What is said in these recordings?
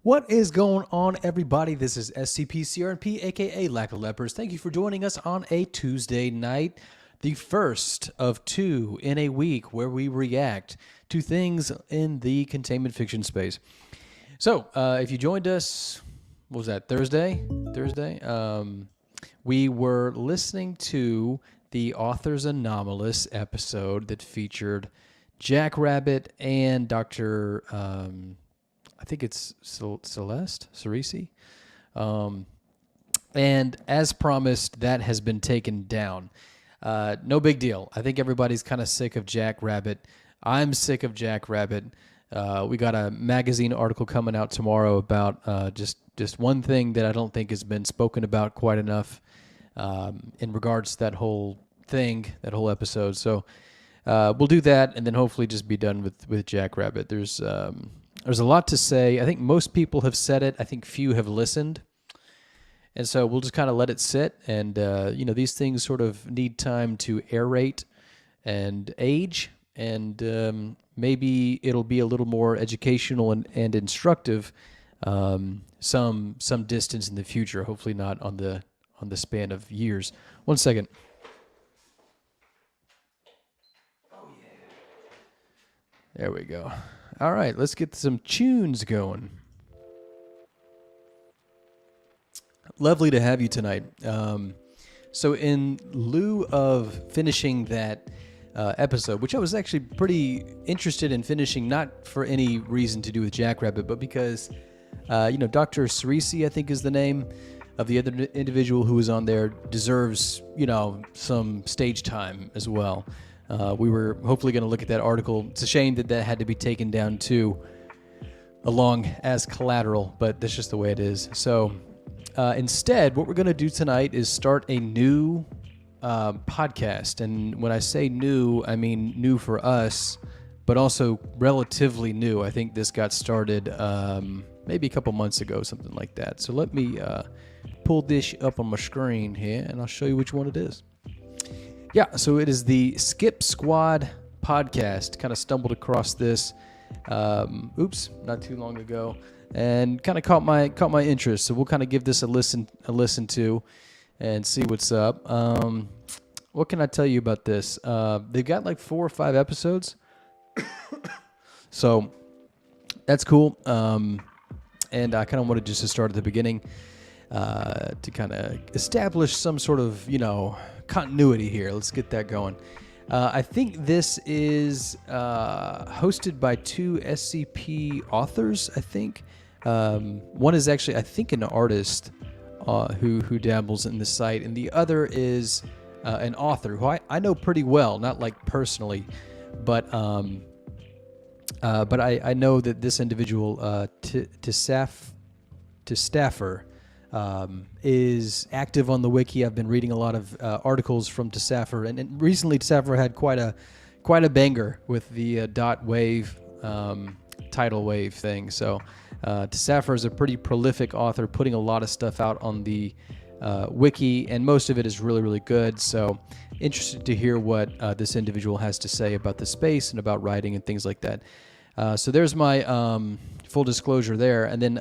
What is going on, everybody? This is SCPCRNP, aka Lack of Lepers. Thank you for joining us on a Tuesday night, the first of two in a week where we react to things in the containment fiction space. So, if you joined us, what was that, Thursday? We were listening to the Author's Anomalous episode that featured Jackrabbit and Dr. I think it's Celeste Cerisi. And as promised, that has been taken down. No big deal. I think everybody's kind of sick of Jackrabbit. I'm sick of Jackrabbit. We got a magazine article coming out tomorrow about just one thing that I don't think has been spoken about quite enough in regards to that whole thing, that whole episode. So we'll do that and then hopefully just be done with Jackrabbit. There's a lot to say. I think most people have said it. I think few have listened. And so we'll just kind of let it sit. And, these things sort of need time to aerate and age. And maybe it'll be a little more educational and instructive some distance in the future. Hopefully not on the span of years. 1 second. Oh, yeah. There we go. All right, let's get some tunes going. Lovely to have you tonight. So in lieu of finishing that episode, which I was actually pretty interested in finishing, not for any reason to do with Jackrabbit, but because, Dr. Cerisi, I think is the name of the other individual who was on there, deserves, some stage time as well. We were hopefully going to look at that article. It's a shame that had to be taken down too, along as collateral, but that's just the way it is. So instead, what we're going to do tonight is start a new podcast. And when I say new, I mean new for us, but also relatively new. I think this got started maybe a couple months ago, something like that. So let me pull this up on my screen here, and I'll show you which one it is. Yeah, so it is the Scip Squad podcast. Kind of stumbled across this, not too long ago, and kind of caught my interest. So we'll kind of give this a listen to, and see what's up. What can I tell you about this? They've got like 4 or 5 episodes, so that's cool. And I kind of wanted just to start at the beginning to kind of establish some sort of continuity here. Let's get that going. I think this is hosted by 2 SCP authors, I think. One is actually, I think, an artist who dabbles in the site, and the other is an author who I know pretty well, not like personally, but I know that this individual, to Staffer, is active on the wiki. I've been reading a lot of articles from Tsaffer, and recently Tsaffer had quite a banger with the dot wave tidal wave thing. So Tsaffer is a pretty prolific author, putting a lot of stuff out on the wiki, and most of it is really, really good. So interested to hear what this individual has to say about the space and about writing and things like that. So there's my full disclosure there, and then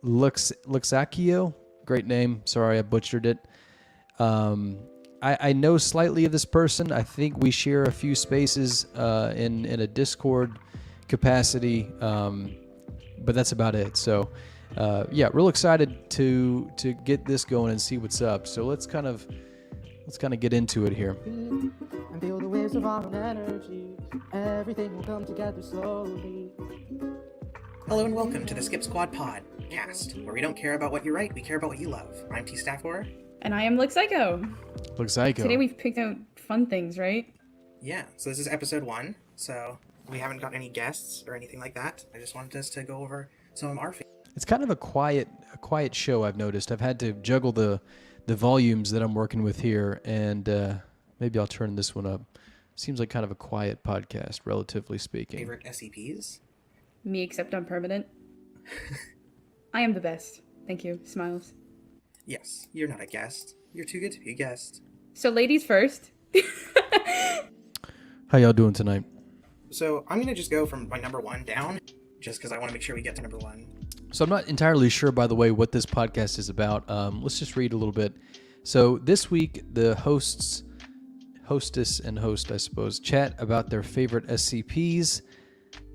Luxakio, great name. Sorry, I butchered it. I know slightly of this person. I think we share a few spaces in a Discord capacity, but that's about it. So, real excited to get this going and see what's up. So let's kind of get into it here. And feel the waves of our own energy. Everything will come together slowly. Hello and welcome to the Scip Squad podcast, where we don't care about what you write, we care about what you love. I'm T. Staffor. And I am Luxaiko. Today we've picked out fun things, right? Yeah, so this is episode 1, so we haven't got any guests or anything like that. I just wanted us to go over some of our favorites. It's kind of a quiet show, I've noticed. I've had to juggle the volumes that I'm working with here, and maybe I'll turn this one up. Seems like kind of a quiet podcast, relatively speaking. Favorite SCPs? Me, except I'm permanent. I am the best. Thank you. Smiles. Yes, you're not a guest. You're too good to be a guest. So ladies first. How y'all doing tonight? So I'm going to just go from my number 1 down, just because I want to make sure we get to number 1. So I'm not entirely sure, by the way, what this podcast is about. Let's just read a little bit. So this week, the hostess and host, I suppose, chat about their favorite SCPs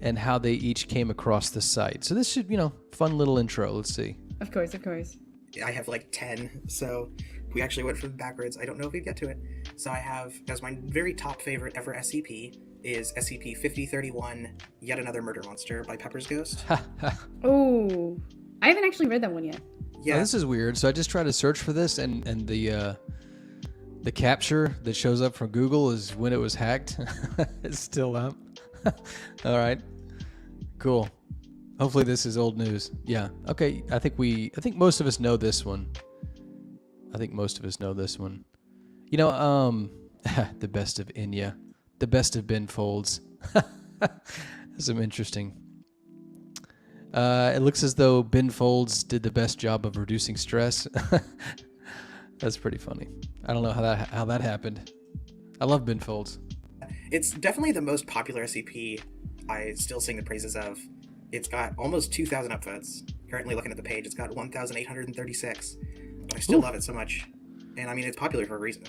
and how they each came across the site. So this should, fun little intro. Let's see. Of course. I have like 10, so we actually went from backwards. I don't know if we'd get to it. So I have, as my very top favorite ever SCP, is SCP-5031, Yet Another Murder Monster by Pepper's Ghost. Oh, I haven't actually read that one yet. Yeah. Oh, this is weird. So I just tried to search for this, and the capture that shows up from Google is when it was hacked. It's still up. All right. Cool. Hopefully this is old news. Yeah. Okay. I think most of us know this one. The best of Inya. The best of Ben Folds. Some interesting. It looks as though Ben Folds did the best job of reducing stress. That's pretty funny. I don't know how that happened. I love Ben Folds. It's definitely the most popular SCP I still sing the praises of. It's got almost 2,000 upvotes. Currently looking at the page, it's got 1,836. But I still love it so much. And I mean, it's popular for a reason.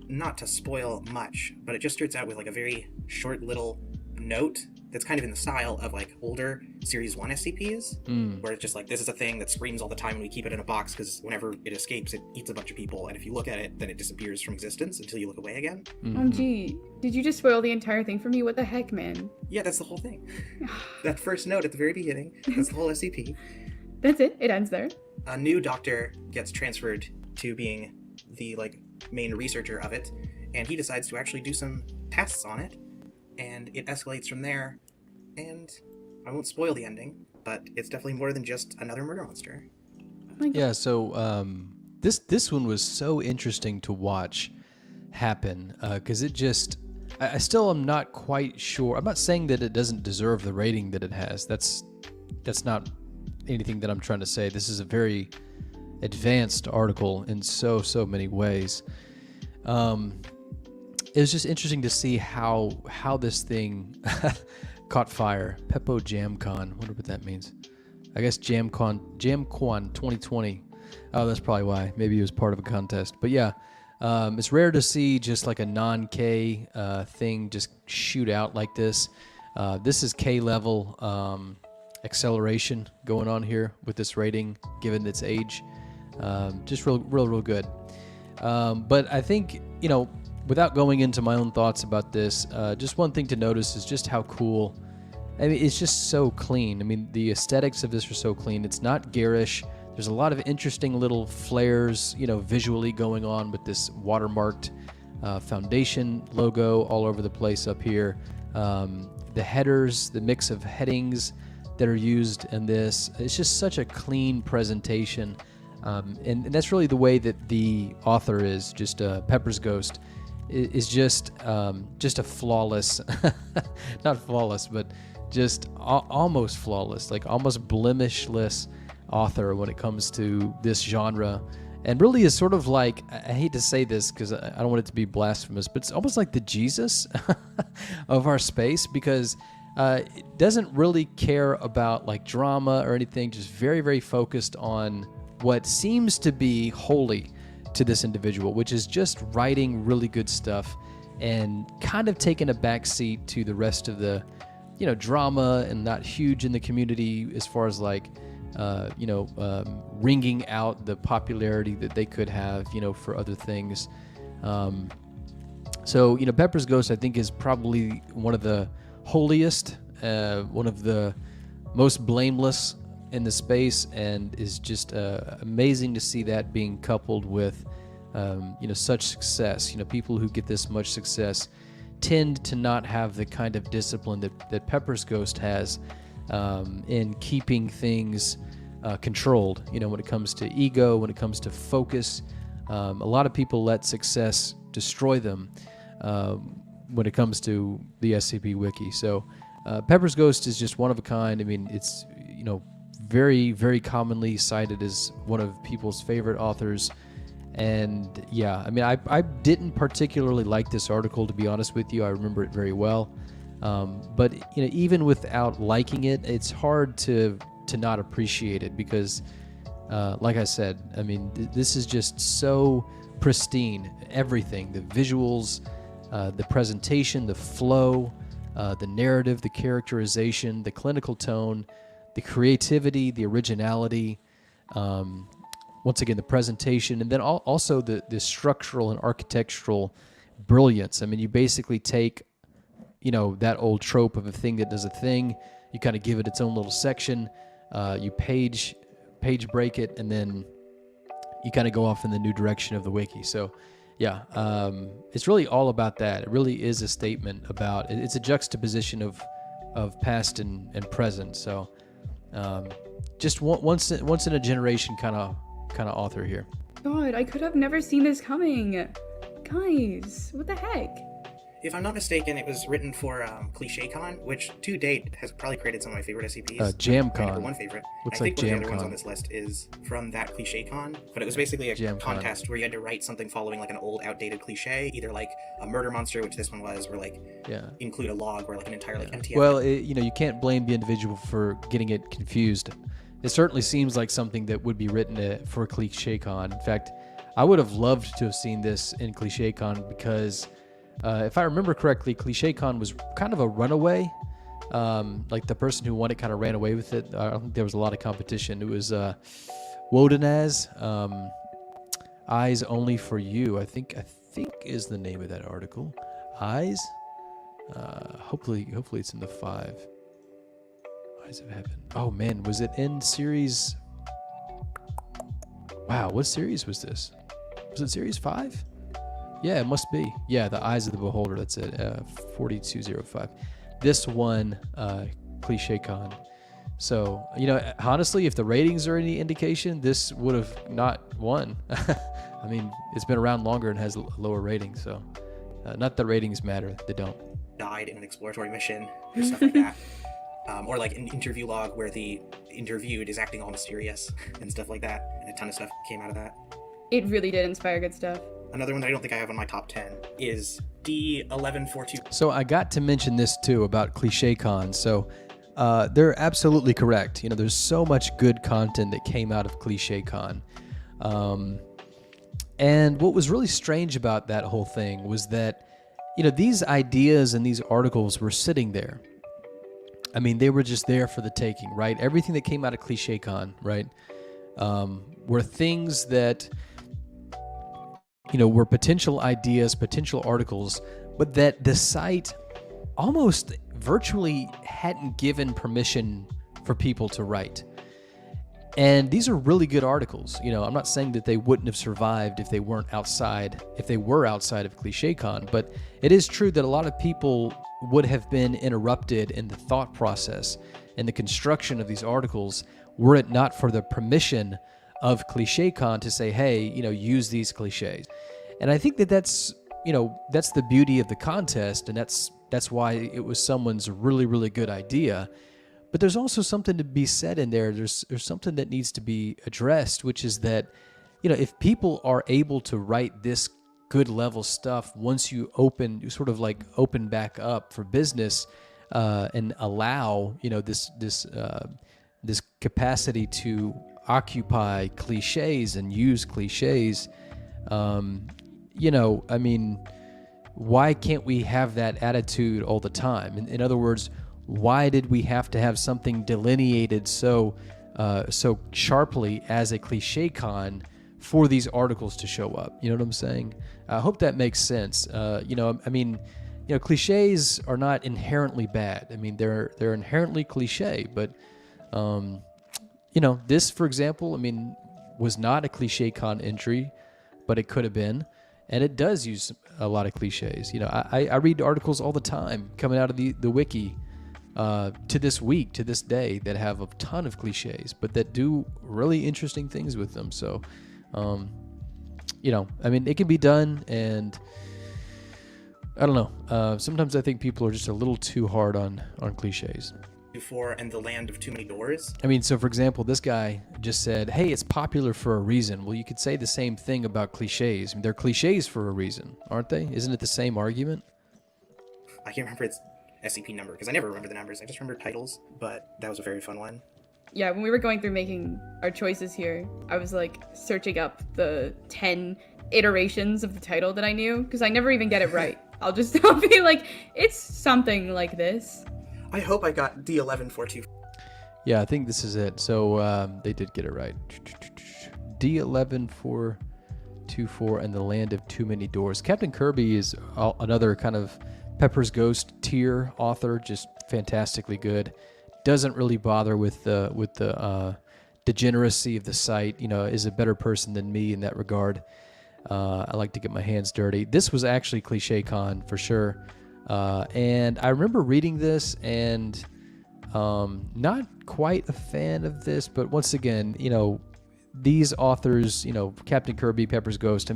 Not to spoil much, but it just starts out with like a very short little note that's kind of in the style of like older Series 1 SCPs, where it's just like, this is a thing that screams all the time and we keep it in a box because whenever it escapes, it eats a bunch of people, and if you look at it, then it disappears from existence until you look away again. Oh, gee. Did you just spoil the entire thing for me? What the heck, man? Yeah, that's the whole thing. That first note at the very beginning, that's the whole SCP. That's it? It ends there? A new doctor gets transferred to being the main researcher of it, and he decides to actually do some tests on it, and it escalates from there. And I won't spoil the ending, but it's definitely more than just another murder monster. Oh my God. Yeah, so this one was so interesting to watch happen, because it just... I still am not quite sure. I'm not saying that it doesn't deserve the rating that it has. That's not anything that I'm trying to say. This is a very advanced article in so many ways. It was just interesting to see how this thing caught fire. Peppo JamCon. Wonder what that means. I guess JamCon 2020. Oh, that's probably why. Maybe it was part of a contest. But yeah, it's rare to see just like a non-K thing just shoot out like this. This is K level acceleration going on here with this rating, given its age. Just real good. But I think, without going into my own thoughts about this, just one thing to notice is just how cool. I mean, it's just so clean. I mean, the aesthetics of this are so clean. It's not garish. There's a lot of interesting little flares, visually going on with this watermarked Foundation logo all over the place up here. The headers, the mix of headings that are used in this, it's just such a clean presentation. And that's really the way that the author is, just Pepper's Ghost, is just a flawless, not flawless, but just almost flawless, like almost blemishless author when it comes to this genre. And really is sort of like, I hate to say this because I don't want it to be blasphemous, but it's almost like the Jesus of our space, because it doesn't really care about like drama or anything, just very focused on what seems to be holy to this individual, which is just writing really good stuff and kind of taking a backseat to the rest of the, drama, and not huge in the community as far as like, wringing out the popularity that they could have, for other things. So, Pepper's Ghost, I think, is probably one of the holiest, one of the most blameless in the space, and is just amazing to see that being coupled with such success. People who get this much success tend to not have the kind of discipline that Pepper's Ghost has in keeping things controlled. When it comes to ego, when it comes to focus, a lot of people let success destroy them when it comes to the SCP Wiki. So Pepper's Ghost is just one of a kind. I mean, it's very commonly cited as one of people's favorite authors. And yeah, I mean, I didn't particularly like this article, to be honest with you. I remember it very well. But even without liking it, it's hard to to not appreciate it because, like I said, I mean, this is just so pristine. Everything, the visuals, the presentation, the flow, the narrative, the characterization, the clinical tone, the creativity, the originality, once again, the presentation, and then also the structural and architectural brilliance. I mean, you basically take, that old trope of a thing that does a thing, you kind of give it its own little section, you page break it, and then you kind of go off in the new direction of the wiki. So yeah, it's really all about that. It really is a statement about, it's a juxtaposition of past and present. So just once in a generation kind of author here. God, I could have never seen this coming. Guys, what the heck? If I'm not mistaken, it was written for ClichéCon, which to date has probably created some of my favorite SCPs. JamCon. My number one favorite. Looks I like think one of the other ones JamCon. on this list is from that ClichéCon, but it was basically a JamCon. contest where you had to write something following like an old, outdated cliche, either like a murder monster, which this one was, or like include a log, or like an entire like MTF. Well, you can't blame the individual for getting it confused. It certainly seems like something that would be written for ClichéCon. In fact, I would have loved to have seen this in ClichéCon because if I remember correctly, ClichéCon was kind of a runaway. Like the person who won it kind of ran away with it. I don't think there was a lot of competition. It was Wodenaz, Eyes Only for You. I think is the name of that article. Eyes. Hopefully it's in the 5. Eyes of Heaven. Oh man, was it in series? Wow, what series was this? Was it series 5? Yeah, it must be. Yeah, The Eyes of the Beholder. That's it. 4205. This won ClichéCon. So, honestly, if the ratings are any indication, this would have not won. I mean, it's been around longer and has a lower rating. So, not that ratings matter. They don't. Died in an exploratory mission or stuff like that. Or like an interview log where the interviewed is acting all mysterious and stuff like that. And a ton of stuff came out of that. It really did inspire good stuff. Another one that I don't think I have on my top 10 is D1142. So I got to mention this too about ClichéCon. So they're absolutely correct. There's so much good content that came out of ClichéCon. And what was really strange about that whole thing was that, these ideas and these articles were sitting there. I mean, they were just there for the taking, right? Everything that came out of ClichéCon, right, were things that, were potential ideas, potential articles, but that the site almost virtually hadn't given permission for people to write. And these are really good articles. I'm not saying that they wouldn't have survived if they were outside of ClichéCon, but it is true that a lot of people would have been interrupted in the thought process and the construction of these articles were it not for the permission of ClichéCon to say, hey, use these cliches. And I think that's the beauty of the contest, and that's why it was someone's really, really good idea. But there's also something to be said in there. There's something that needs to be addressed, which is that, if people are able to write this good level stuff, once you open back up for business, and allow, this capacity to occupy cliches and use cliches, I mean, why can't we have that attitude all the time? In other words, why did we have to have something delineated so sharply as a ClichéCon for these articles to show up? You know what I'm saying? I hope that makes sense. Cliches are not inherently bad. I mean, they're inherently cliche, but this, for example, was not a ClichéCon entry, but it could have been. And it does use a lot of cliches. I read articles all the time coming out of the wiki to this day, that have a ton of cliches, but that do really interesting things with them. So, it can be done, and I don't know. Sometimes I think people are just a little too hard on cliches. For and the land of too many doors. So for example, this guy just said, hey, it's popular for a reason. Well, you could say the same thing about cliches. They're cliches for a reason, aren't they? Isn't it the same argument? I can't remember its SCP number because I never remember the numbers. I just remember titles, but that was a very fun one. Yeah, when we were going through making our choices here, I was like searching up the 10 iterations of the title that I knew, because I never even get it right. I'll be like, it's something like this. I hope I got D11424. Yeah, I think this is it. So they did get it right. D11424 and the Land of Too Many Doors. Captain Kirby is another kind of Pepper's Ghost tier author, just fantastically good. Doesn't really bother with the degeneracy of the site. Is a better person than me in that regard. I like to get my hands dirty. This was actually ClichéCon for sure. And I remember reading this and not quite a fan of this, but once again, these authors, Captain Kirby, Pepper's Ghost,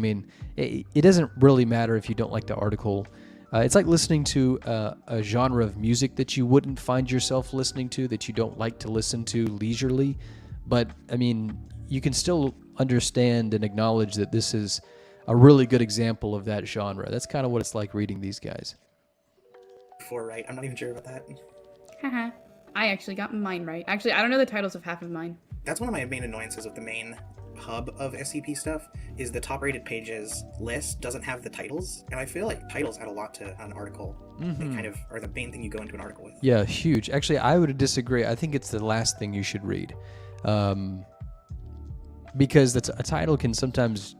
it doesn't really matter if you don't like the article. It's like listening to a genre of music that you wouldn't find yourself listening to, that you don't like to listen to leisurely. But, you can still understand and acknowledge that this is a really good example of that genre. That's kind of what it's like reading these guys. Right? I'm not even sure about that. Haha. I actually got mine right. Actually, I don't know the titles of half of mine. That's one of my main annoyances of the main hub of SCP stuff, is the top rated pages list doesn't have the titles, and I feel like titles add a lot to an article. They kind of are the main thing you go into an article with. Yeah, huge. Actually, I would disagree. I think it's the last thing you should read, because a title can sometimes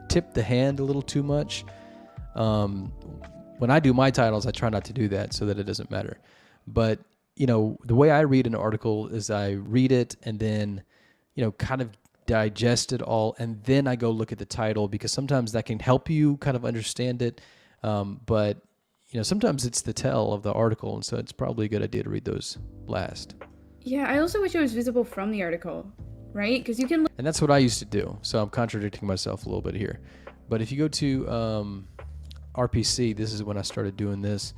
tip the hand a little too much. When I do my titles, I try not to do that so that it doesn't matter. But the way I read an article is I read it and then kind of digest it all, and then I go look at the title, because sometimes that can help you kind of understand it. But sometimes it's the tell of the article, and so it's probably a good idea to read those last. Yeah, I also wish it was visible from the article, right? Because you can. And that's what I used to do. So I'm contradicting myself a little bit here. But if you go to RPC, this is when I started doing this,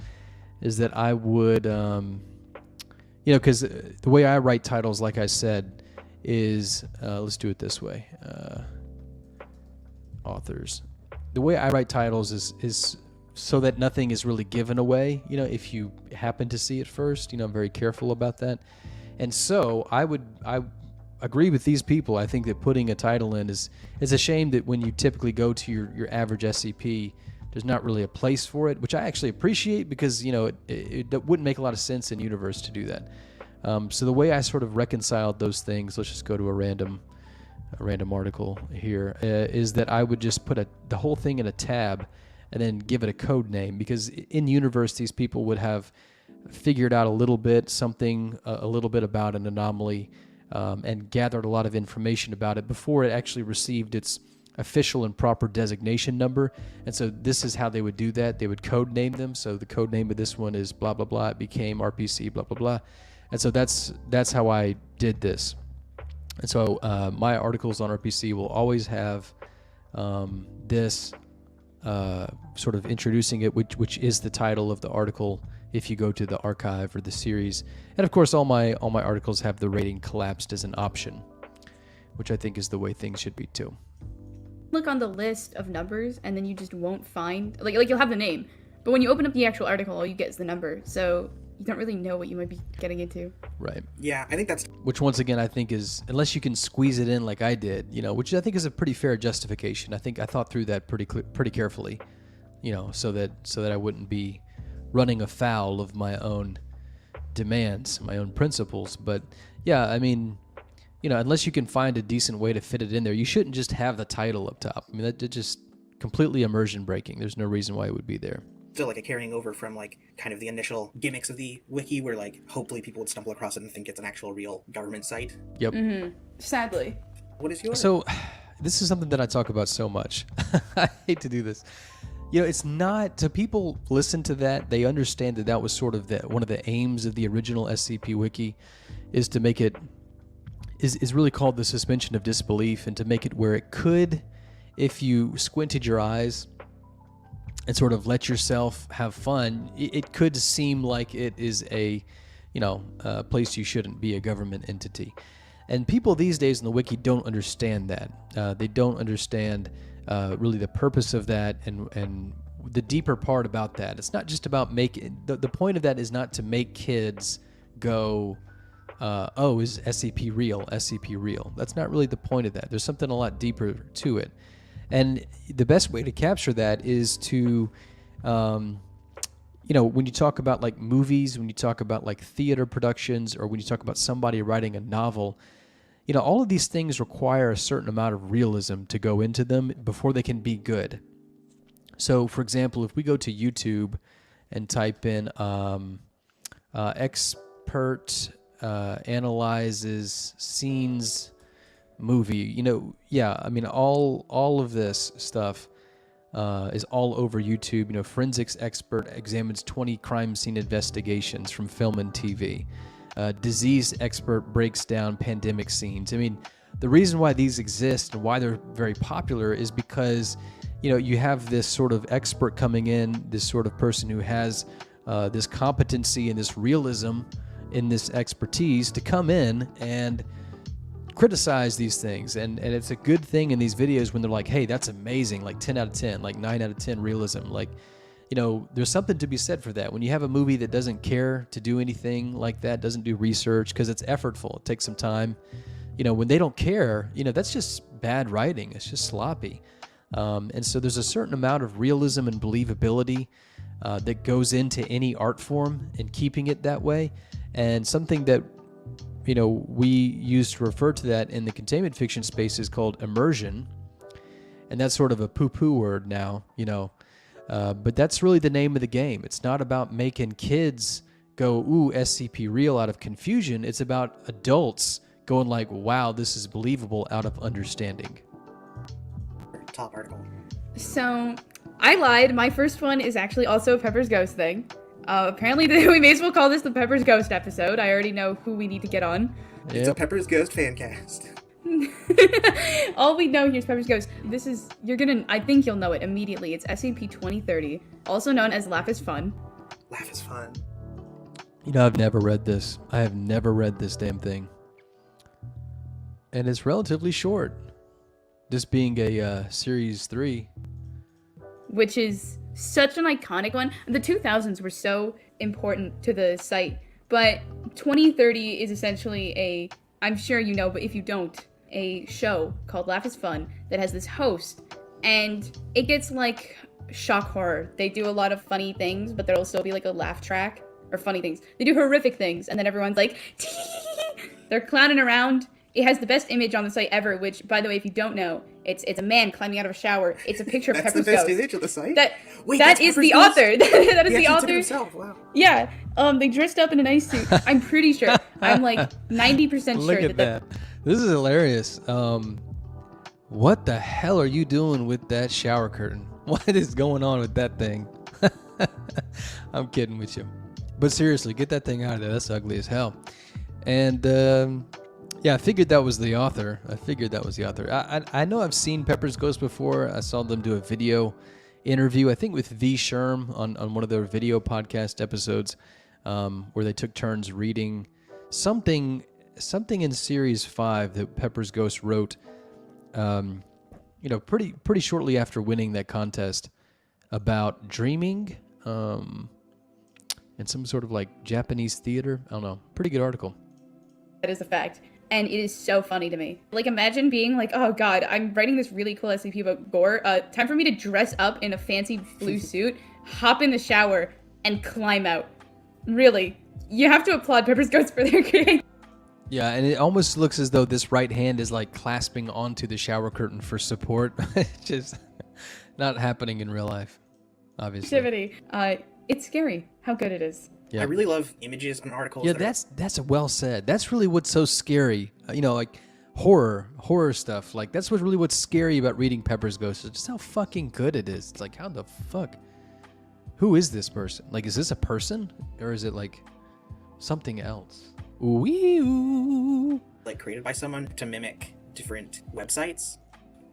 is that I would, because the way I write titles, like I said, is, let's do it this way. Authors. The way I write titles is so that nothing is really given away. If you happen to see it first, I'm very careful about that. And so I agree with these people. I think that putting a title in is a shame that when you typically go to your average SCP, there's not really a place for it, which I actually appreciate, because it wouldn't make a lot of sense in universe to do that. So the way I sort of reconciled those things, let's just go to a random article here, is that I would just put the whole thing in a tab and then give it a code name, because in universe these people would have figured out a little bit about an anomaly, and gathered a lot of information about it before it actually received its official and proper designation number. And so this is how they would do that. They would code name them. So the code name of this one is blah blah blah. It became RPC blah blah blah. And so that's how I did this. And so my articles on RPC will always have this sort of introducing it, which is the title of the article if you go to the archive or the series. And of course all my articles have the rating collapsed as an option, which I think is the way things should be too. Look on the list of numbers, and then you just won't find, like you'll have the name, but when you open up the actual article, all you get is the number, so you don't really know what you might be getting into. Right. Yeah, I think that's... Which once again, I think is, unless you can squeeze it in like I did, which I think is a pretty fair justification. I think I thought through that pretty carefully, so that I wouldn't be running afoul of my own demands, my own principles. But yeah, unless you can find a decent way to fit it in there, you shouldn't just have the title up top. That just completely immersion breaking. There's no reason why it would be there. Still like a carrying over from kind of the initial gimmicks of the wiki, where hopefully people would stumble across it and think it's an actual real government site. Yep. Mm-hmm. Sadly. What is yours? So this is something that I talk about so much. I hate to do this. It's not, to people listen to that, they understand that was sort of one of the aims of the original SCP wiki, is to make it is really called the suspension of disbelief, and to make it where it could, if you squinted your eyes and sort of let yourself have fun, it could seem like it is a place you shouldn't be, a government entity. And people these days in the wiki don't understand that. They don't understand really the purpose of that and the deeper part about that. It's not just about making, the point of that is not to make kids go is SCP real? SCP real? That's not really the point of that. There's something a lot deeper to it. And the best way to capture that is to, when you talk about like movies, when you talk about like theater productions, or when you talk about somebody writing a novel, all of these things require a certain amount of realism to go into them before they can be good. So, for example, if we go to YouTube and type in expert analyzes scenes movie, all of this stuff is all over YouTube. Forensics expert examines 20 crime scene investigations from film and TV. Disease expert breaks down pandemic scenes. The reason why these exist and why they're very popular is because, you have this sort of expert coming in, this sort of person who has this competency and this realism in this expertise to come in and criticize these things. And it's a good thing in these videos when they're like, hey, that's amazing, like 10 out of 10, like 9 out of 10 realism. Like, there's something to be said for that. When you have a movie that doesn't care to do anything like that, doesn't do research, because it's effortful, it takes some time. When they don't care, that's just bad writing. It's just sloppy. And so there's a certain amount of realism and believability that goes into any art form and keeping it that way. And something that, we use to refer to that in the containment fiction space is called immersion. And that's sort of a poo-poo word now, but that's really the name of the game. It's not about making kids go, ooh, SCP real out of confusion. It's about adults going like, wow, this is believable out of understanding. Top article. So, I lied. My first one is actually also a Pepper's Ghost thing. Apparently, we may as well call this the Pepper's Ghost episode. I already know who we need to get on. It's a Pepper's Ghost fan cast. All we know here is Pepper's Ghost. I think you'll know it immediately. It's SCP-2030, also known as Laugh is Fun. Laugh is fun. I've never read this. I have never read this damn thing. And it's relatively short. This being a Series 3. Which is such an iconic one. The 2000s were so important to the site. But 2030 is essentially I'm sure you know, but if you don't, a show called Laugh is Fun that has this host, and it gets like shock horror. They do a lot of funny things, but there'll still be like a laugh track, or funny things. They do horrific things, and then everyone's like, they're clowning around. It has the best image on the site ever, which, by the way, if you don't know, it's a man climbing out of a shower. It's a picture of That's Pepper's the best Ghost. image of the site? That is the author. That is the author. Himself. Wow. Yeah. They dressed up in a nice suit. I'm pretty sure. I'm like 90% sure Look at that. This is hilarious. What the hell are you doing with that shower curtain? What is going on with that thing? I'm kidding with you. But seriously, get that thing out of there. That's ugly as hell. And yeah, I figured that was the author. I know I've seen Pepper's Ghost before. I saw them do a video interview, I think with V. Sherm on one of their video podcast episodes, where they took turns reading something in Series 5 that Pepper's Ghost wrote, pretty shortly after winning that contest, about dreaming, and some sort of like Japanese theater. I don't know. Pretty good article. That is a fact. And it is so funny to me. Like, imagine being like, oh god, I'm writing this really cool SCP about gore. Time for me to dress up in a fancy blue suit, hop in the shower, and climb out. Really. You have to applaud Pepper's Ghost for their creativity. Yeah, and it almost looks as though this right hand is like clasping onto the shower curtain for support. Just not happening in real life, obviously. It's scary how good it is. Yeah. I really love images and articles. Yeah, that's well said. That's really what's so scary. Like horror stuff. Like that's what's scary about reading Pepper's Ghost. It's just how fucking good it is. It's like, how the fuck? Who is this person? Like, is this a person or is it like something else? Ooh. Like created by someone to mimic different websites.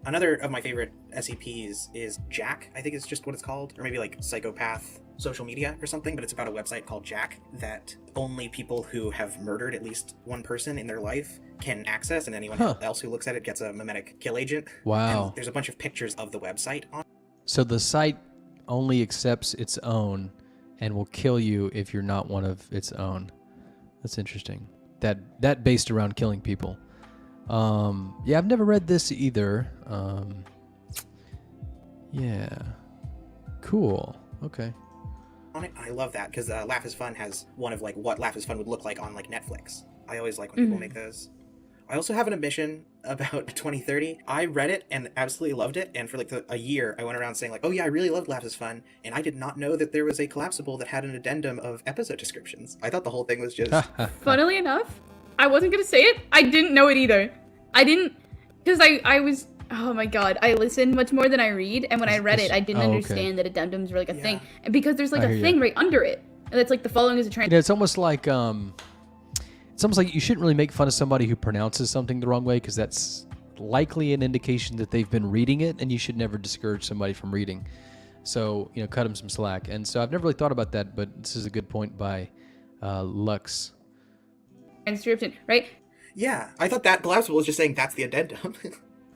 Another of my favorite SCPs is Jack, I think it's just what it's called, or maybe like Psychopath Social Media or something, but it's about a website called Jack that only people who have murdered at least one person in their life can access, and anyone else who looks at it gets a mimetic kill agent. Wow. And there's a bunch of pictures of the website on. So the site only accepts its own and will kill you if you're not one of its own. That's interesting. that based around killing people. Yeah, I've never read this either. Yeah, cool. Okay. I love that because Laugh is Fun has one of like what Laugh is Fun would look like on like Netflix. I always like when people make those. I also have an admission about 2030. I read it and absolutely loved it, and for like a year I went around saying like, oh yeah, I really loved Laugh is Fun, and I did not know that there was a collapsible that had an addendum of episode descriptions. I thought the whole thing was just Funnily enough, I wasn't gonna say it. I didn't know it either. I didn't, because I was, oh my god, I listen much more than I read, and when I read it, I didn't understand that addendums were like a thing, and because there's like a thing right under it, and it's like the following is a trans. You know, it's almost like you shouldn't really make fun of somebody who pronounces something the wrong way, because that's likely an indication that they've been reading it, and you should never discourage somebody from reading. So, you know, cut them some slack. And so I've never really thought about that, but this is a good point by Lux. Transcription, right? Yeah, I thought that collapsible was just saying that's the addendum.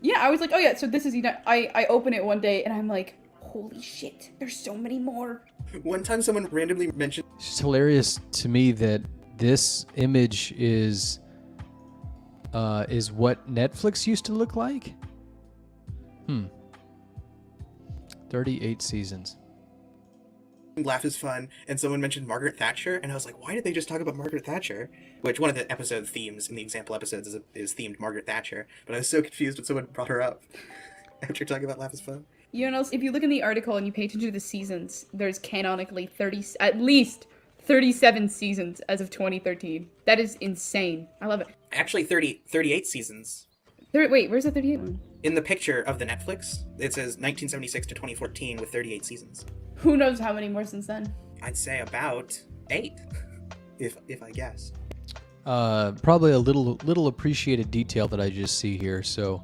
Yeah, I was like, oh yeah, so this is, I open it one day, and I'm like, holy shit, there's so many more. One time someone randomly mentioned... It's just hilarious to me that this image is what Netflix used to look like. 38 seasons. Laugh is Fun, and someone mentioned Margaret Thatcher, and I was like, why did they just talk about Margaret Thatcher? Which one of the episode themes in the example episodes is themed Margaret Thatcher, but I was so confused when someone brought her up after talking about Laugh is Fun. You know, if you look in the article and you pay attention to the seasons, there's canonically at least 37 seasons as of 2013. That is insane. I love it. Actually, 38 seasons. Wait, where's the 38 one? In the picture of the Netflix, it says 1976 to 2014 with 38 seasons. Who knows how many more since then? I'd say about 8, if I guess. Probably a little appreciated detail that I just see here. So,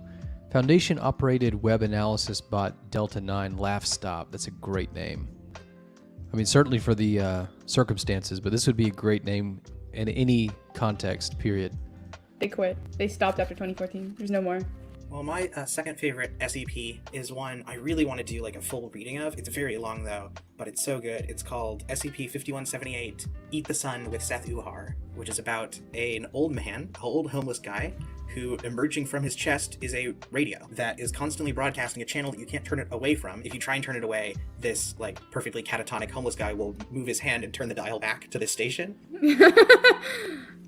Foundation operated web analysis bot Delta 9 Laugh Stop. That's a great name. I mean, certainly for the circumstances, but this would be a great name in any context, period. They quit. They stopped after 2014. There's no more. Well, my second favorite SCP is one I really want to do like a full reading of. It's very long though, but it's so good. It's called SCP-5178, Eat the Sun with Seth Uhar, which is about an old homeless guy, who emerging from his chest is a radio that is constantly broadcasting a channel that you can't turn it away from. If you try and turn it away, this like perfectly catatonic homeless guy will move his hand and turn the dial back to this station.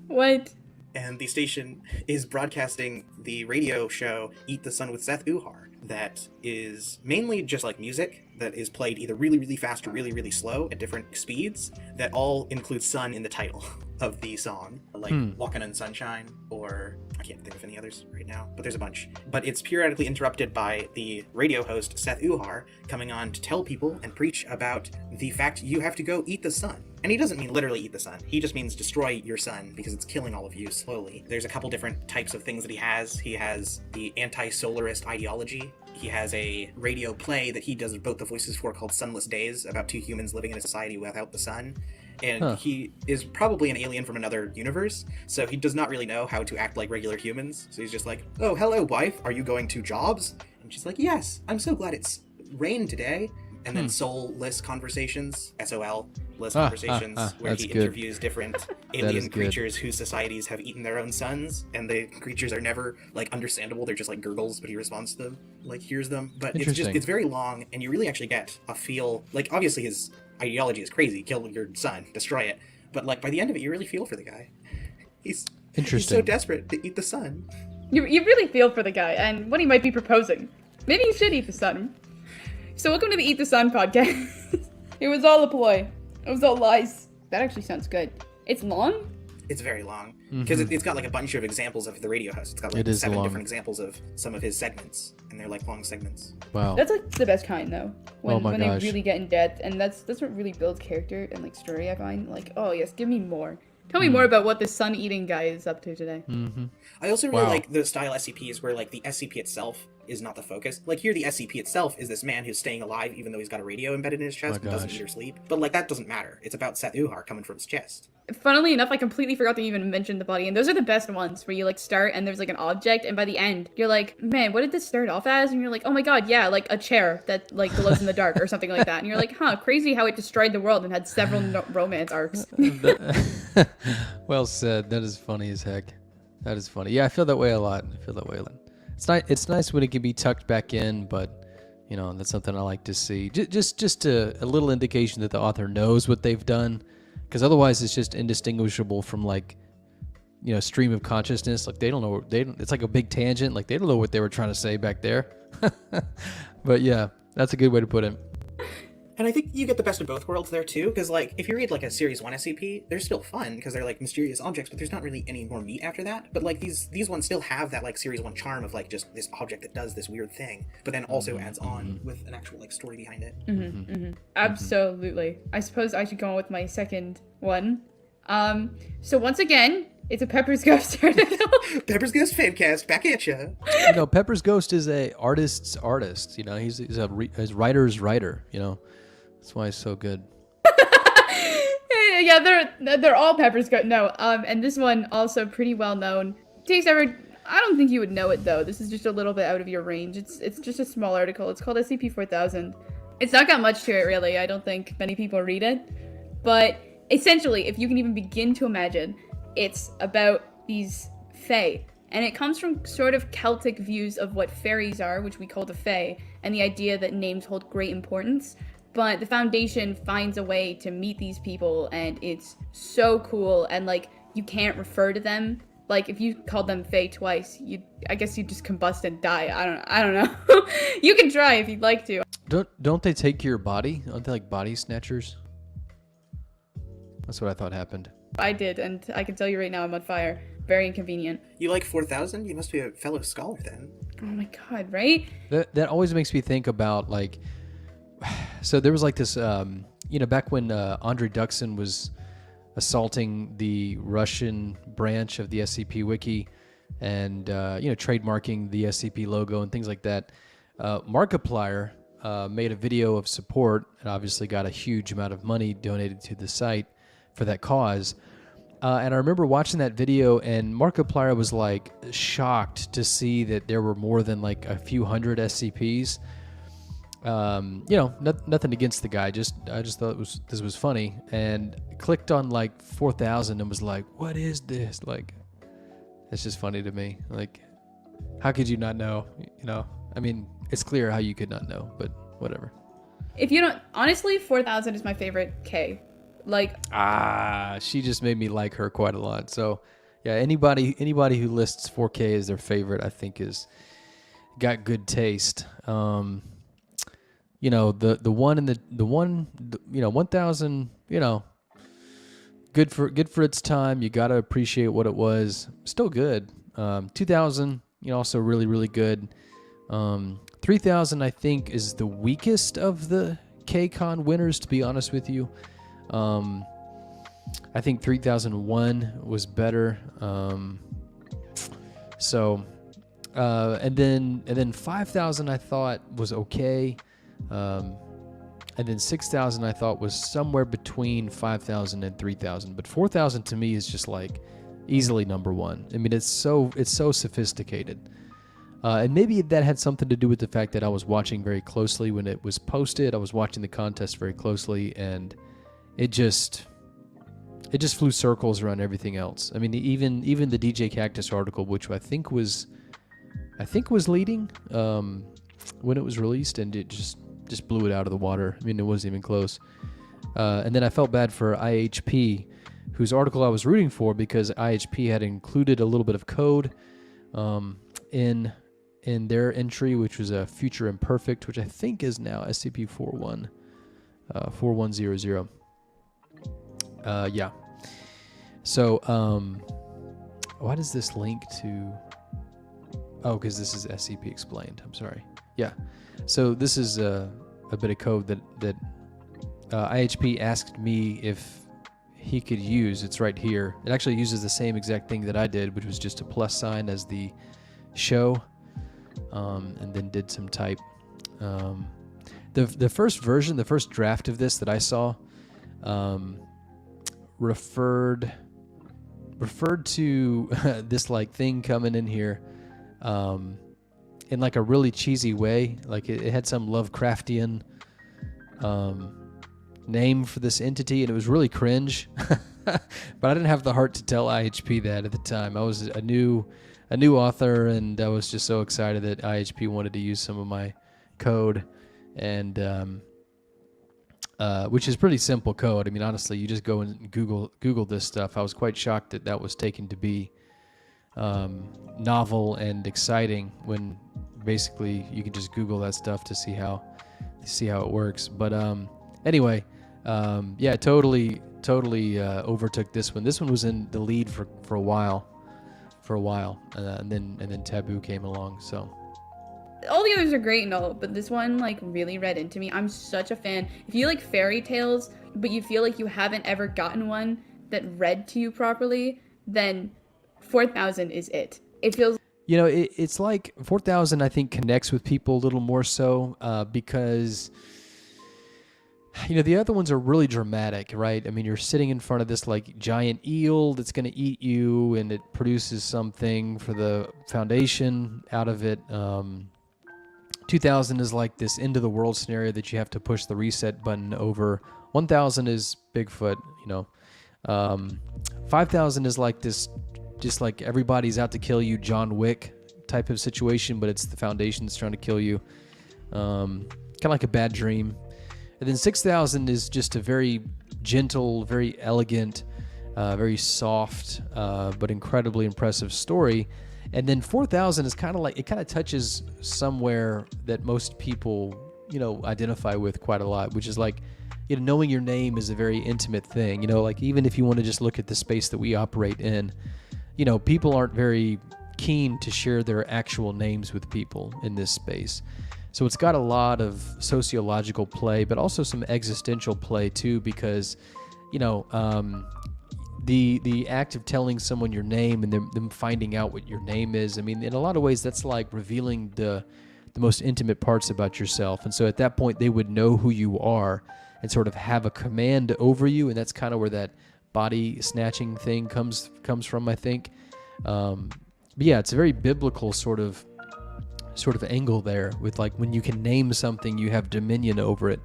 What? And the station is broadcasting the radio show Eat the Sun with Seth Uhar, that is mainly just like music that is played either really, really fast or really, really slow at different speeds, that all include sun in the title of the song, like Walkin' on Sunshine, or I can't think of any others right now, but there's a bunch. But it's periodically interrupted by the radio host Seth Uhar coming on to tell people and preach about the fact you have to go eat the sun. And he doesn't mean literally eat the sun. He just means destroy your sun because it's killing all of you slowly. There's a couple different types of things that he has. He has the anti-solarist ideology. He has a radio play that he does both the voices for called Sunless Days, about two humans living in a society without the sun. And he is probably an alien from another universe, so he does not really know how to act like regular humans. So he's just like, oh, hello, wife, are you going to jobs? And she's like, yes, I'm so glad it's rained today. And then soulless conversations, SOL-less conversations, where he interviews different alien creatures whose societies have eaten their own sons, and the creatures are never, like, understandable. They're just, like, gurgles, but he responds to them, like, hears them. But it's very long, and you really actually get a feel, like, obviously his ideology is crazy, kill your son, destroy it. But, like, by the end of it, you really feel for the guy. He's so desperate to eat the sun. You really feel for the guy, and what he might be proposing. Maybe you should eat the sun. So welcome to the Eat the Sun podcast. It was all a ploy. It was all lies. That actually sounds good. It's long? It's very long. Because it's got like a bunch of examples of the radio host. It's got like 7 different examples of some of his segments. And they're like long segments. Wow. That's like the best kind though. When they really get in depth. And that's what really builds character and like story, I find. Like, oh yes, give me more. Tell me more about what this sun-eating guy is up to today. I also really like the style SCPs where like the SCP itself is not the focus. Like here, the SCP itself is this man who's staying alive even though he's got a radio embedded in his chest and doesn't gosh. eat or sleep. But like that doesn't matter. It's about Seth Uhar coming from his chest. Funnily enough, I completely forgot to even mention the body, and those are the best ones where you like start and there's like an object, and by the end you're like, man, what did this start off as? And you're like, oh my god, yeah, like a chair that like glows in the dark or something like that. And you're like, huh, crazy how it destroyed the world and had several romance arcs. Well said. That is funny as heck. That is funny. Yeah, I feel that way a lot. It's nice when it can be tucked back in, but you know, that's something I like to see. Just a little indication that the author knows what they've done, because otherwise it's just indistinguishable from like, you know, stream of consciousness. Like they don't know. It's like a big tangent. Like they don't know what they were trying to say back there. But yeah, that's a good way to put it. And I think you get the best of both worlds there too, because like if you read like a Series 1 SCP, they're still fun because they're like mysterious objects, but there's not really any more meat after that. But like these ones still have that like Series 1 charm of like just this object that does this weird thing, but then also adds on with an actual like story behind it. Absolutely. I suppose I should go on with my second one. So once again, it's a Pepper's Ghost article. Pepper's Ghost Fancast, back at ya. You know, Pepper's Ghost is a artist's artist. You know, he's a writer's writer. You know, that's why he's so good. Yeah, they're all Pepper's Ghost. No, and this one also pretty well known. Takes ever. I don't think you would know it though. This is just a little bit out of your range. It's just a small article. It's called SCP-4000. It's not got much to it really. I don't think many people read it, but essentially, if you can even begin to imagine, it's about these fae. And it comes from sort of Celtic views of what fairies are, which we call the fae, and the idea that names hold great importance. But the Foundation finds a way to meet these people, and it's so cool, and like, you can't refer to them. Like, if you called them fae twice, I guess you'd just combust and die. I don't know. You can try if you'd like to. Don't they take your body? Aren't they like body snatchers? That's what I thought happened. I did, and I can tell you right now I'm on fire. Very inconvenient. You like 4000? You must be a fellow scholar then. Oh my god, right? That always makes me think about like, so there was like this, you know, back when Andrei Duxin was assaulting the Russian branch of the SCP Wiki and, you know, trademarking the SCP logo and things like that. Markiplier made a video of support and obviously got a huge amount of money donated to the site for that cause. And I remember watching that video, and Markiplier was like shocked to see that there were more than like a few hundred SCPs. You know, nothing against the guy. I just thought this was funny, and clicked on like 4000 and was like, "What is this?" Like, it's just funny to me. Like, how could you not know? You know, I mean, it's clear how you could not know, but whatever. If you don't, honestly, 4000 is my favorite K. Like, she just made me like her quite a lot. So, yeah, anybody who lists 4K as their favorite, I think is got good taste. You know, the one you know, 1000, you know, good for its time. You got to appreciate what it was. Still good. 2000, you know, also really, really good. 3000, I think, is the weakest of the KCON winners, to be honest with you. I think 3001 was better. And then 5000 I thought was okay. And then 6000 I thought was somewhere between 5000 and 3000. But 4000 to me is just like easily number one. I mean, it's so sophisticated. And maybe that had something to do with the fact that I was watching very closely when it was posted. I was watching the contest very closely, and it just flew circles around everything else. I mean, even the DJ Cactus article, which I think was leading when it was released, and it just blew it out of the water. I mean, it wasn't even close. And then I felt bad for IHP, whose article I was rooting for, because IHP had included a little bit of code in their entry, which was a future imperfect, which I think is now SCP-41 4100. Yeah. So, why does this link to? Oh, because this is SCP Explained. I'm sorry. Yeah. So this is a bit of code that IHP asked me if he could use. It's right here. It actually uses the same exact thing that I did, which was just a plus sign as the show. and then did some type. The first version, the first draft of this that I saw, referred to this like thing coming in here, in like a really cheesy way. Like it had some Lovecraftian name for this entity, and it was really cringe. But I didn't have the heart to tell IHP that at the time. I was a new author, and I was just so excited that IHP wanted to use some of my code, and which is pretty simple code. I mean, honestly, you just go and Google this stuff. I was quite shocked that was taken to be novel and exciting, when basically you can just Google that stuff to see how it works. But anyway, yeah, totally overtook this one. This one was in the lead for a while, and then Taboo came along. So all the others are great and all, but this one like really read into me. I'm such a fan. If you like fairy tales, but you feel like you haven't ever gotten one that read to you properly, then 4000 is it. It feels, you know, it's like 4000, I think, connects with people a little more so, because, you know, the other ones are really dramatic, right? I mean, you're sitting in front of this like giant eel that's going to eat you, and it produces something for the Foundation out of it. 2000 is like this end of the world scenario that you have to push the reset button over. 1000 is Bigfoot, you know. 5000 is like this, just like everybody's out to kill you, John Wick type of situation, but it's the Foundation that's trying to kill you. Kind of like a bad dream. And then 6000 is just a very gentle, very elegant, very soft, but incredibly impressive story. And then 4000 is kind of like, it kind of touches somewhere that most people, you know, identify with quite a lot, which is like, you know, knowing your name is a very intimate thing. You know, like even if you want to just look at the space that we operate in, you know, people aren't very keen to share their actual names with people in this space. So it's got a lot of sociological play, but also some existential play too, because, you know, the act of telling someone your name and them finding out what your name is, I mean, in a lot of ways, that's like revealing the most intimate parts about yourself. And so at that point, they would know who you are and sort of have a command over you, and that's kind of where that body snatching thing comes from, I think. But yeah, it's a very biblical sort of angle there, with like when you can name something, you have dominion over it.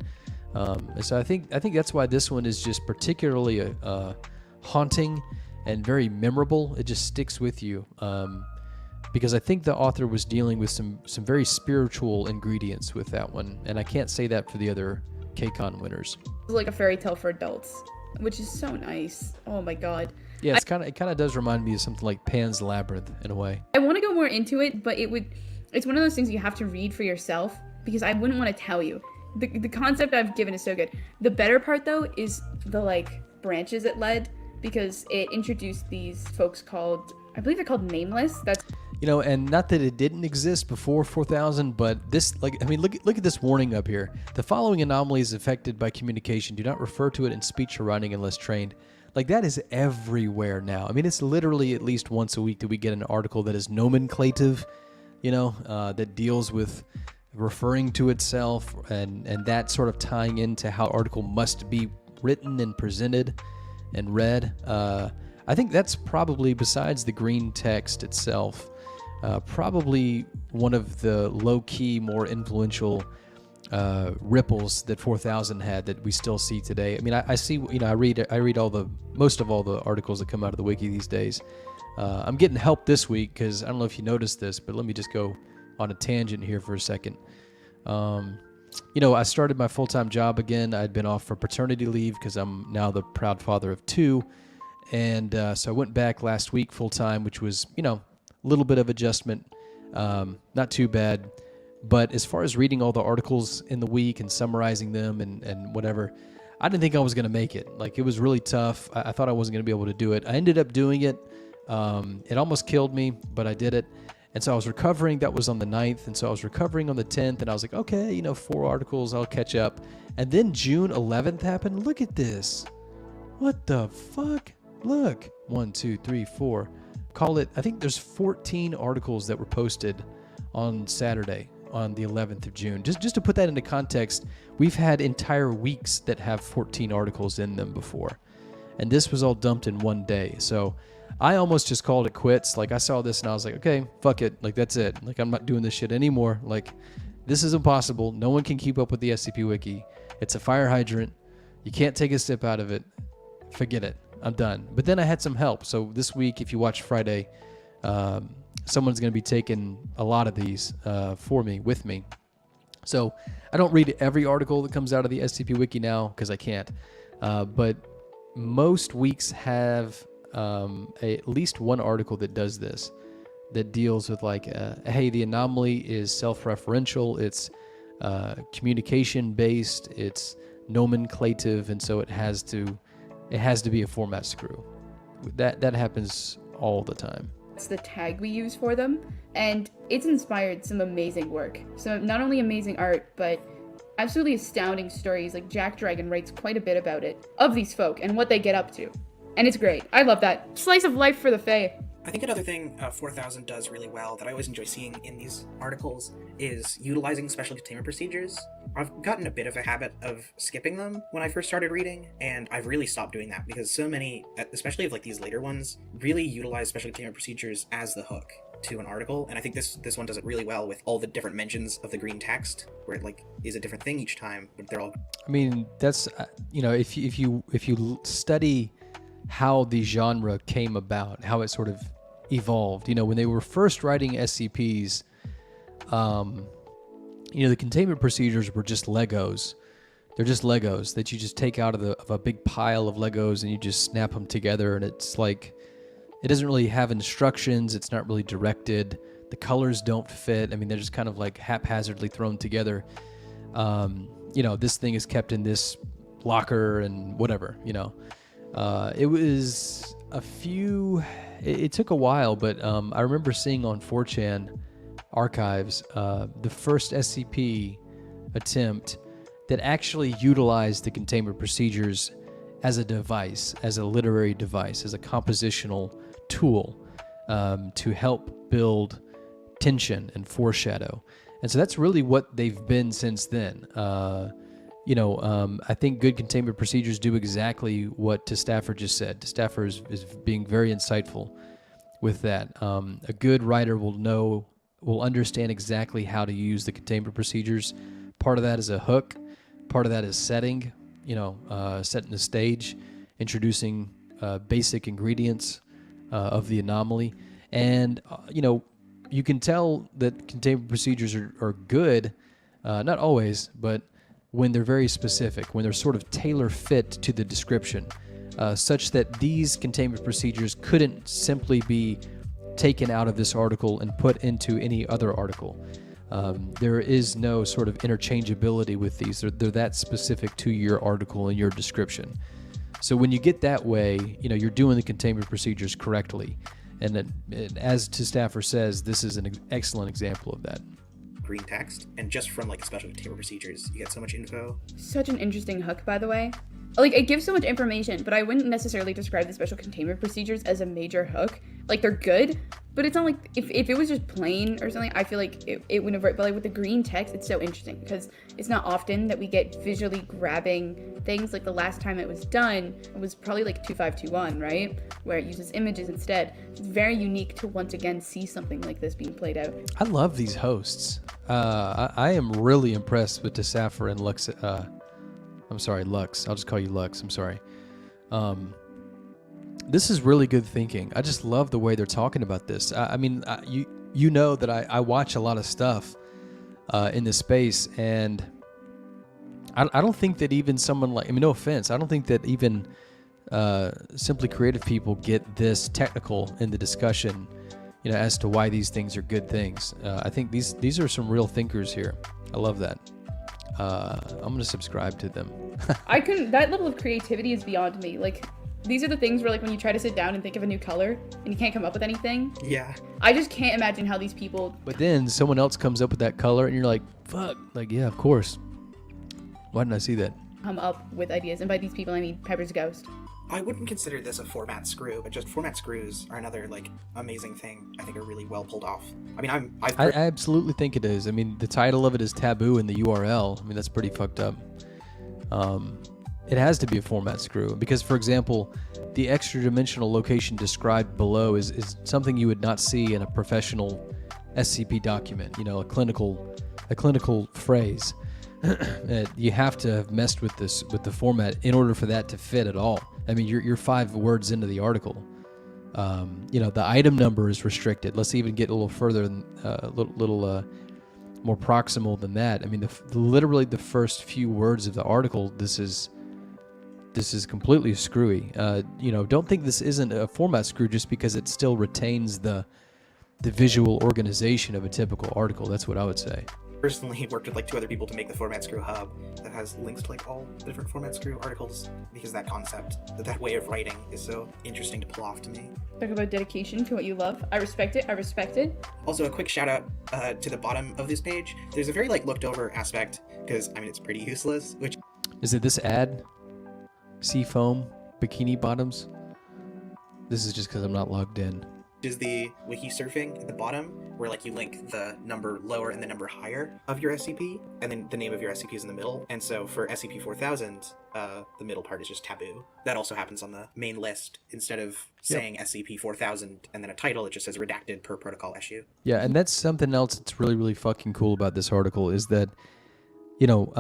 And so I think that's why this one is just particularly haunting and very memorable. It just sticks with you, because I think the author was dealing with some very spiritual ingredients with that one, and I can't say that for the other KCON winners. it's like a fairy tale for adults, which is so nice. Oh my god. Yeah, it kind of does remind me of something like Pan's Labyrinth in a way. I want to go more into it, but it's one of those things you have to read for yourself, because I wouldn't want to tell you. The concept I've given is so good. The better part though is the like branches it led, because it introduced these folks called, I believe they're called Nameless. That's, You know, and not that it didn't exist before 4000, but this, like, I mean, look at this warning up here. The following anomalies affected by communication, do not refer to it in speech or writing unless trained. Like, that is everywhere now. I mean, it's literally at least once a week that we get an article that is nomenclative, you know, that deals with referring to itself and that sort of tying into how article must be written and presented and read. I think that's probably, besides the green text itself, probably one of the low-key, more influential ripples that 4000 had that we still see today. I mean, I see, you know, I read most of all the articles that come out of the wiki these days. I'm getting help this week because I don't know if you noticed this, but let me just go on a tangent here for a second. You know, I started my full-time job again. I'd been off for paternity leave because I'm now the proud father of 2. And so I went back last week full-time, which was, you know, a little bit of adjustment. Not too bad. But as far as reading all the articles in the week and summarizing them and whatever, I didn't think I was going to make it. Like, it was really tough. I thought I wasn't going to be able to do it. I ended up doing it. It almost killed me, but I did it. And so I was recovering. That was on the 9th. And so I was recovering on the 10th. And I was like, okay, you know, 4 articles, I'll catch up. And then June 11th happened. Look at this. What the fuck? Look. 1, 2, 3, 4. Call it, I think there's 14 articles that were posted on Saturday, on the 11th of June. Just to put that into context, we've had entire weeks that have 14 articles in them before. And this was all dumped in one day. So I almost just called it quits. Like, I saw this and I was like, okay, fuck it. Like, that's it. Like, I'm not doing this shit anymore. Like, this is impossible. No one can keep up with the SCP Wiki. It's a fire hydrant. You can't take a sip out of it. Forget it. I'm done. But then I had some help. So this week, if you watch Friday, someone's going to be taking a lot of these for me, with me. So I don't read every article that comes out of the SCP Wiki now because I can't. But most weeks have at least one article that does this, that deals with like, hey, the anomaly is self-referential, it's communication-based, it's nomenclative, and so it has to be a format screw. That happens all the time. It's the tag we use for them, and it's inspired some amazing work. So not only amazing art, but absolutely astounding stories. Like Jack Dragon writes quite a bit about it, of these folk and what they get up to. And it's great. I love that. Slice of life for the Fae. I think another thing 4000 does really well that I always enjoy seeing in these articles is utilizing special containment procedures. I've gotten a bit of a habit of skipping them when I first started reading, and I've really stopped doing that because so many, especially of like these later ones, really utilize special containment procedures as the hook to an article. And I think this one does it really well with all the different mentions of the green text, where it like is a different thing each time, but they're all. I mean, that's if you study how the genre came about, how it sort of evolved. When they were first writing SCPs, the containment procedures were just Legos. They're just Legos that you just take out of a big pile of Legos and you just snap them together, and it's like, it doesn't really have instructions. It's not really directed. The colors don't fit. I mean, they're just kind of like haphazardly thrown together. This thing is kept in this locker and whatever, It was it took a while, but I remember seeing on 4chan archives the first SCP attempt that actually utilized the containment procedures as a device, as a literary device, as a compositional tool to help build tension and foreshadow. And so that's really what they've been since then. I think good containment procedures do exactly what Stafford just said. Stafford is being very insightful with that. A good writer will understand exactly how to use the containment procedures. Part of that is a hook. Part of that is setting, setting the stage, introducing basic ingredients of the anomaly. And, you can tell that containment procedures are good, not always, but when they're very specific, when they're sort of tailor-fit to the description, such that these containment procedures couldn't simply be taken out of this article and put into any other article. There is no sort of interchangeability with these. They're that specific to your article and your description. So when you get that way, you're doing the containment procedures correctly. And as Stafford says, this is an excellent example of that. Green text, and just from like the special containment procedures, you get so much info. Such an interesting hook, by the way. Like, it gives so much information, but I wouldn't necessarily describe the special containment procedures as a major hook. Like, they're good, but it's not like, if it was just plain or something, I feel like it wouldn't have worked. But like with the green text, it's so interesting because it's not often that we get visually grabbing things. Like the last time it was done, it was probably like 2521, right? Where it uses images instead. It's very unique to once again see something like this being played out. I love these hosts. I am really impressed with Saffir and Lux. I'm sorry, Lux. I'll just call you Lux. I'm sorry. This is really good thinking. I just love the way they're talking about this. You know that I watch a lot of stuff in this space, and I don't think that even someone like, no offense, I don't think that even simply creative people get this technical in the discussion, as to why these things are good things. I think these are some real thinkers here. I love that. I'm going to subscribe to them. That level of creativity is beyond me. Like, these are the things where, like, when you try to sit down and think of a new color and you can't come up with anything. Yeah. I just can't imagine how these people... But then someone else comes up with that color and you're like, fuck. Like, yeah, of course. Why didn't I see that? Come up with ideas. And by these people, I mean Pepper's Ghost. I wouldn't consider this a format screw, but just format screws are another like amazing thing. I think are really well pulled off. I mean, I absolutely think it is. I mean, the title of it is taboo in the URL. I mean, that's pretty fucked up. It has to be a format screw because, for example, the extra dimensional location described below is something you would not see in a professional SCP document. You know, a clinical phrase. You have to have messed with the format in order for that to fit at all. I mean, you're 5 words into the article. You know, the item number is restricted. Let's even get a little further, a little more proximal than that. I mean, literally the first few words of the article. This is completely screwy. You know, don't think this isn't a format screw just because it still retains the visual organization of a typical article. That's what I would say. Personally worked with like 2 other people to make the format screw hub that has links to like all the different format screw articles, because that concept, that way of writing is so interesting to pull off to me. Talk about dedication to what you love. I respect it. Also, a quick shout out to the bottom of this page. There's a very like looked over aspect, because I mean it's pretty useless, which Is it this ad? Seafoam bikini bottoms? This is just because I'm not logged in. is the wiki surfing at the bottom, where like you link the number lower and the number higher of your SCP, and then the name of your SCP is in the middle. And so for SCP-4000, the middle part is just taboo. That also happens on the main list. Instead of saying SCP-4000 and then a title, it just says redacted per protocol issue. Yeah, and that's something else that's really, really fucking cool about this article is that, you know,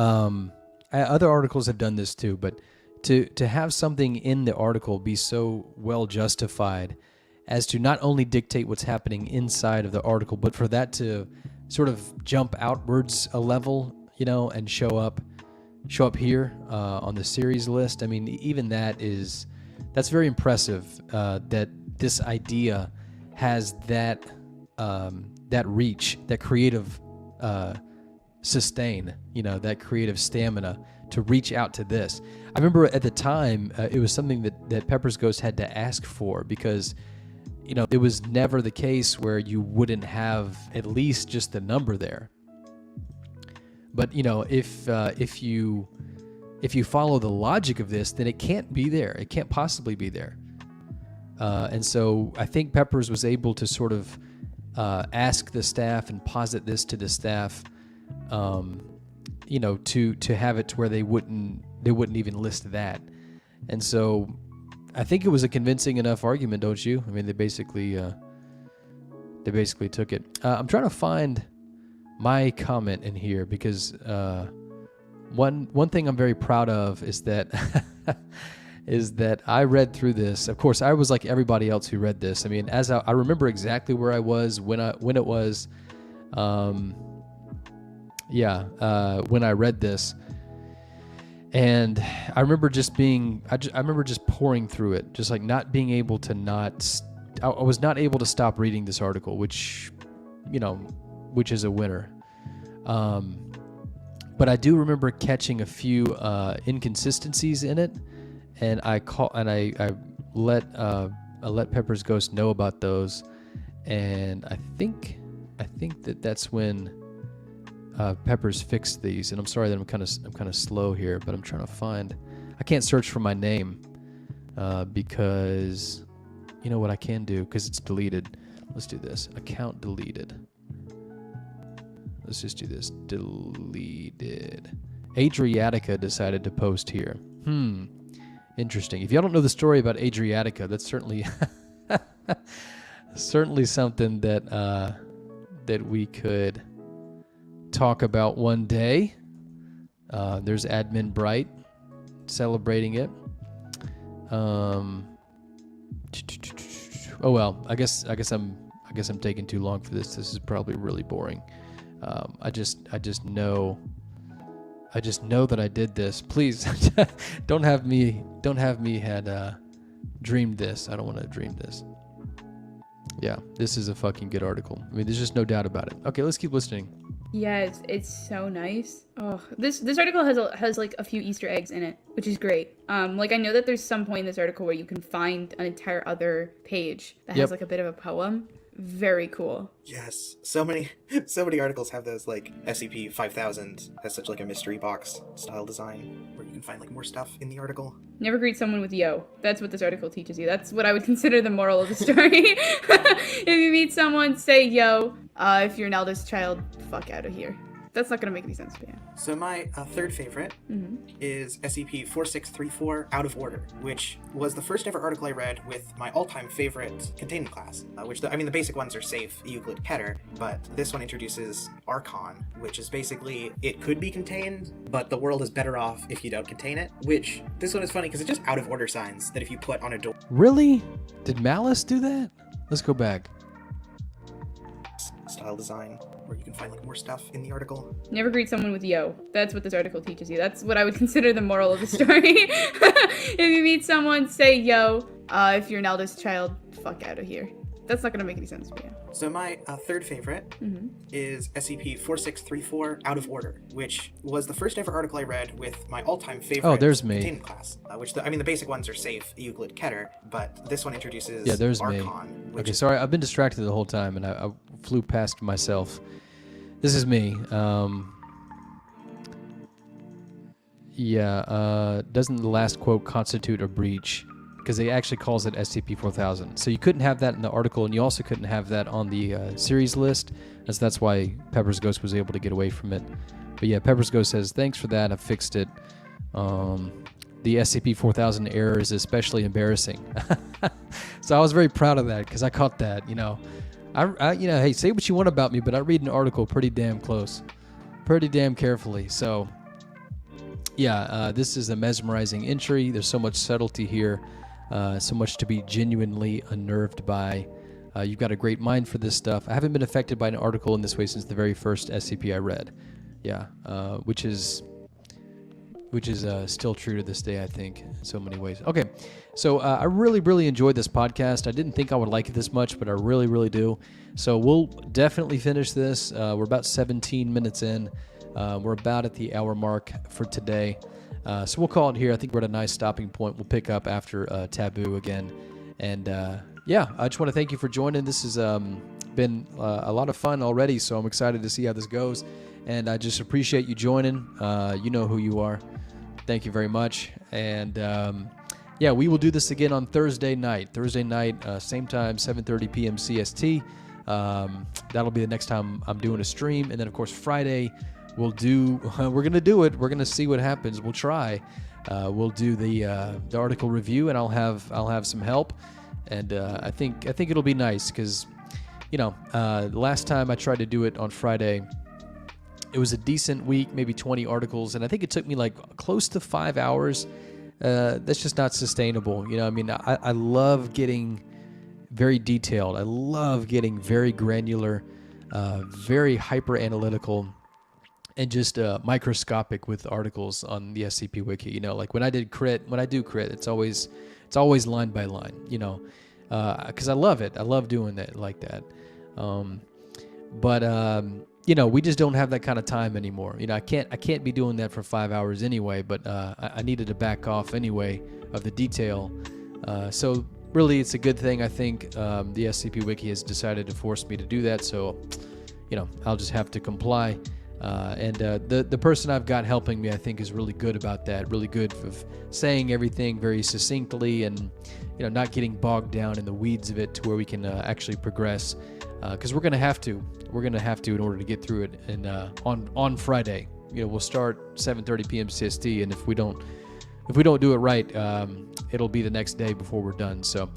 other articles have done this too, but to have something in the article be so well justified as to not only dictate what's happening inside of the article, but for that to sort of jump outwards a level, you know, and show up here on the series list. I mean, even that's very impressive. That this idea has that reach, that creative sustain, you know, that creative stamina to reach out to this. I remember at the time it was something that Pepper's Ghost had to ask for, because you know, it was never the case where you wouldn't have at least just the number there. But you know, if you follow the logic of this, then it can't be there. It can't possibly be there. And so I think Peppers was able to sort of ask the staff and posit this to the staff, you know, to have it to where they wouldn't even list that. And so I think it was a convincing enough argument, don't you? I mean, they basically took it. I'm trying to find my comment in here because one thing I'm very proud of is that I read through this. Of course, I was like everybody else who read this. I mean, as I remember exactly where I was when it was, when I read this. And I remember just pouring through it, just like not being able to I was not able to stop reading this article, which is a winner. But I do remember catching a few inconsistencies in it, and I let Pepper's Ghost know about those, and I think that's when Peppers fixed these. And I'm sorry that I'm kind of slow here, but I'm trying to find. I can't search for my name because you know what I can do, because it's deleted. Let's do this. Account deleted. Let's just do this. Deleted. Adriatica decided to post here. Interesting. If y'all don't know the story about Adriatica, that's certainly something that we could talk about one day. There's Admin Bright celebrating it. Oh well, I guess I'm taking too long for this. This is probably really boring. I just know that I did this. Please don't have me had dreamed this. I don't want to dream this. Yeah, this is a fucking good article. I mean, there's just no doubt about it. Okay, let's keep listening. Yeah, it's so nice. Oh, this article has like a few Easter eggs in it, which is great. Like I know that there's some point in this article where you can find an entire other page that has like a bit of a poem. Very cool. Yes, so many articles have those. Like SCP-5000 has such like a mystery box style design where you can find like more stuff in the article. Never greet someone with yo. That's what this article teaches you. That's what I would consider the moral of the story. If you meet someone, say yo. If you're an eldest child, fuck out of here. That's not gonna make any sense, but yeah. So my third favorite is SCP-4634 Out of Order, which was the first ever article I read with my all-time favorite containment class, the basic ones are Safe, Euclid, Keter, but this one introduces Archon, which is basically, it could be contained, but the world is better off if you don't contain it, which, this one is funny because it's just out of order signs that if you put on a door. Really? Did Malice do that? Let's go back. Style design, where you can find like more stuff in the article. Never greet someone with yo. That's what this article teaches you. That's what I would consider the moral of the story. If you meet someone, say yo. If you're an eldest child, fuck out of here. That's not gonna make any sense, but yeah. So my third favorite is SCP-4634 Out of Order, which was the first ever article I read with my all-time favorite containment class, the basic ones are Safe, Euclid, Keter, but this one introduces Archon. Okay, sorry, I've been distracted the whole time, and I flew past myself. This is me. Doesn't the last quote constitute a breach? Because they actually calls it SCP-4000. So you couldn't have that in the article, and you also couldn't have that on the series list, and so that's why Pepper's Ghost was able to get away from it. But yeah, Pepper's Ghost says, thanks for that, I fixed it. The SCP-4000 error is especially embarrassing. So I was very proud of that, because I caught that, hey, say what you want about me, but I read an article pretty damn close. Pretty damn carefully, so... Yeah, this is a mesmerizing entry. There's so much subtlety here, so much to be genuinely unnerved by. You've got a great mind for this stuff. I haven't been affected by an article in this way since the very first SCP I read. Yeah, which is still true to this day, I think, in so many ways. Okay, so I really, really enjoyed this podcast. I didn't think I would like it this much, but I really, really do. So we'll definitely finish this. We're about 17 minutes in. We're about at the hour mark for today. So we'll call it here. I think we're at a nice stopping point. We'll pick up after Taboo again. And I just want to thank you for joining. This has been a lot of fun already, so I'm excited to see how this goes. And I just appreciate you joining. You know who you are. Thank you very much. And we will do this again on Thursday night. Same time, 7:30 p.m. CST. That'll be the next time I'm doing a stream. And then, of course, Friday... we're gonna do it. We're gonna see what happens. We'll try. We'll do the article review, and I'll have some help. And I think it'll be nice because, last time I tried to do it on Friday, it was a decent week, maybe 20 articles, and I think it took me like close to 5 hours. That's just not sustainable. I love getting very detailed. I love getting very granular, very hyper analytical. And just microscopic with articles on the SCP Wiki. Like when I do crit, it's always line by line. Because I love it. I love doing that like that. We just don't have that kind of time anymore. I can't be doing that for 5 hours anyway. But I needed to back off anyway of the detail. So really, it's a good thing. I think the SCP Wiki has decided to force me to do that. So, I'll just have to comply. The person I've got helping me, I think, is really good about that. Really good of saying everything very succinctly and, not getting bogged down in the weeds of it to where we can actually progress. Because we're gonna have to. We're gonna have to in order to get through it. And on Friday, we'll start 7:30 p.m. CST, and if we don't do it right, it'll be the next day before we're done. So.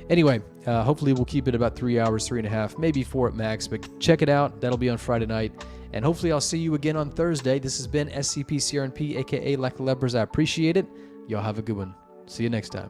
Anyway, hopefully we'll keep it about 3 hours, 3.5, maybe 4 at max. But check it out. That'll be on Friday night. And hopefully I'll see you again on Thursday. This has been SCP-CRNP, a.k.a. Lack of Lepers. I appreciate it. Y'all have a good one. See you next time.